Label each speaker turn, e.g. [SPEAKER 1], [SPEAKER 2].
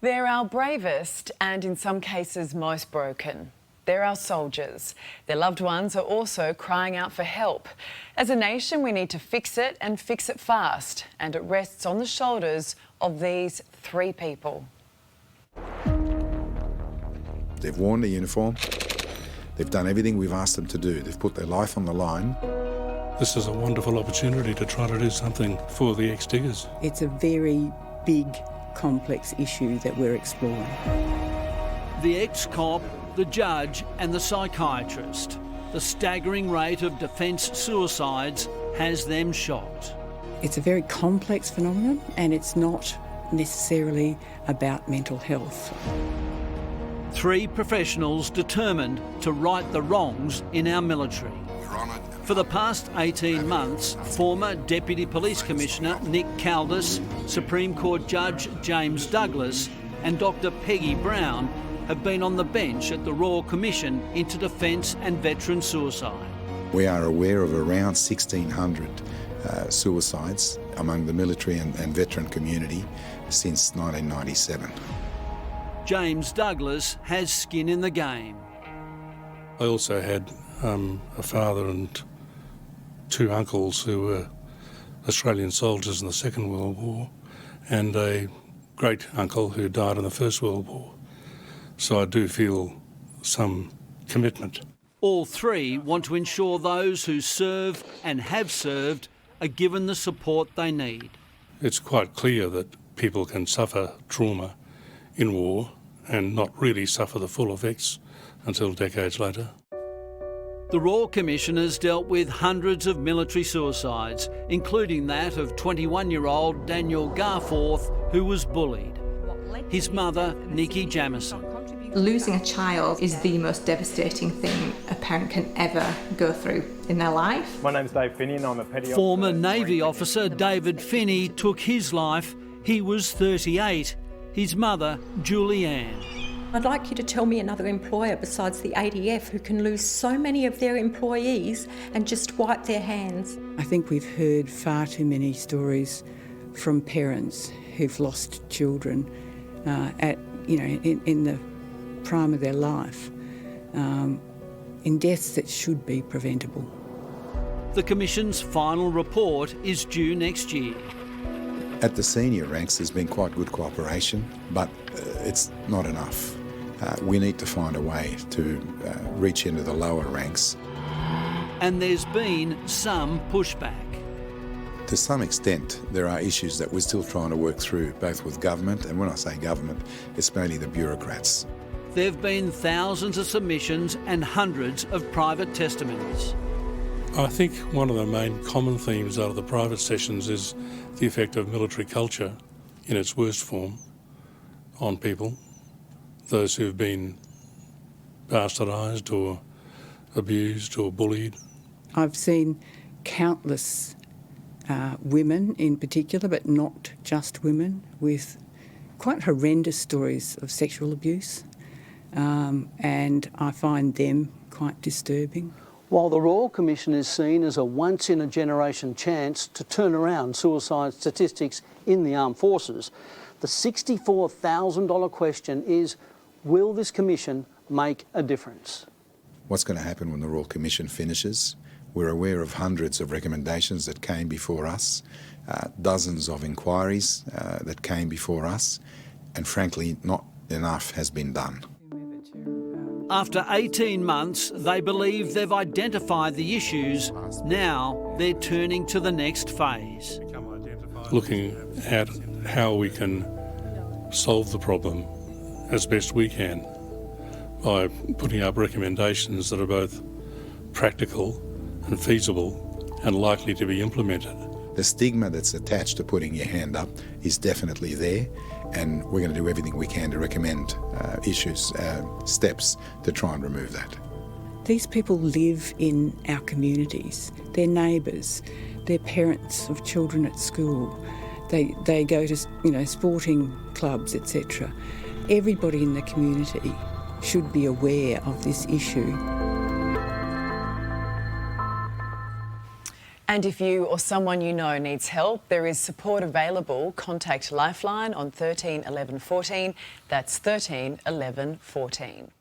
[SPEAKER 1] They're our bravest and, in some cases, most broken. They're our soldiers. Their loved ones are also crying out for help. As a nation, we need to fix it and fix it fast. And it rests on the shoulders of these three people.
[SPEAKER 2] They've worn the uniform. They've done everything we've asked them to do. They've put their life on the line.
[SPEAKER 3] This is a wonderful opportunity to try to do something for the ex-diggers.
[SPEAKER 4] It's a very big, complex issue that we're exploring.
[SPEAKER 5] The ex-cop, the judge and the psychiatrist. The staggering rate of defence suicides has them shocked.
[SPEAKER 4] It's a very complex phenomenon and it's not necessarily about mental health.
[SPEAKER 5] Three professionals determined to right the wrongs in our military. For the past 18 months, former Deputy Police Commissioner Nick Caldis, Supreme Court Judge James Douglas and Dr Peggy Brown have been on the bench at the Royal Commission into Defence and Veteran Suicide.
[SPEAKER 2] We are aware of around 1,600 suicides among the military and veteran community since 1997.
[SPEAKER 5] James Douglas has skin in the game.
[SPEAKER 3] I also had a father and two uncles who were Australian soldiers in the Second World War and a great uncle who died in the First World War. So I do feel some commitment.
[SPEAKER 5] All three want to ensure those who serve and have served are given the support they need.
[SPEAKER 3] It's quite clear that people can suffer trauma in war and not really suffer the full effects until decades later.
[SPEAKER 5] The Royal Commission has dealt with hundreds of military suicides, including that of 21-year-old Daniel Garforth, who was bullied. His mother, Nikki Jamison.
[SPEAKER 6] Losing a child is the most devastating thing a parent can ever go through in their life.
[SPEAKER 7] My name's Dave Finney and I'm a petty
[SPEAKER 5] Former Navy officer David Finney took his life. He was 38. His mother, Julianne.
[SPEAKER 8] I'd like you to tell me another employer besides the ADF who can lose so many of their employees and just wipe their hands.
[SPEAKER 4] I think we've heard far too many stories from parents who've lost children in the prime of their life, in deaths that should be preventable.
[SPEAKER 5] The Commission's final report is due next year.
[SPEAKER 2] At the senior ranks there's been quite good cooperation, but it's not enough. We need to find a way to reach into the lower ranks.
[SPEAKER 5] And there's been some pushback.
[SPEAKER 2] To some extent, there are issues that we're still trying to work through, both with government, and when I say government, it's mainly the bureaucrats.
[SPEAKER 5] There have been thousands of submissions and hundreds of private testimonies.
[SPEAKER 3] I think one of the main common themes out of the private sessions is the effect of military culture in its worst form on people, those who've been bastardised or abused or bullied.
[SPEAKER 4] I've seen countless women in particular, but not just women, with quite horrendous stories of sexual abuse, and I find them quite disturbing.
[SPEAKER 5] While the Royal Commission is seen as a once-in-a-generation chance to turn around suicide statistics in the armed forces, the $64,000 question is, will this commission make a difference?
[SPEAKER 2] What's going to happen when the Royal Commission finishes? We're aware of hundreds of recommendations that came before us, dozens of inquiries that came before us, and frankly, not enough has been done.
[SPEAKER 5] After 18 months, they believe they've identified the issues. Now they're turning to the next phase.
[SPEAKER 3] Looking at how we can solve the problem as best we can by putting up recommendations that are both practical and feasible and likely to be implemented.
[SPEAKER 2] The stigma that's attached to putting your hand up is definitely there, and we're going to do everything we can to recommend steps to try and remove that.
[SPEAKER 4] These people live in our communities. They're neighbours, they're parents of children at school, they go to sporting clubs, etc. Everybody in the community should be aware of this issue.
[SPEAKER 1] And if you or someone you know needs help, there is support available. Contact Lifeline on 13 11 14. That's 13 11 14.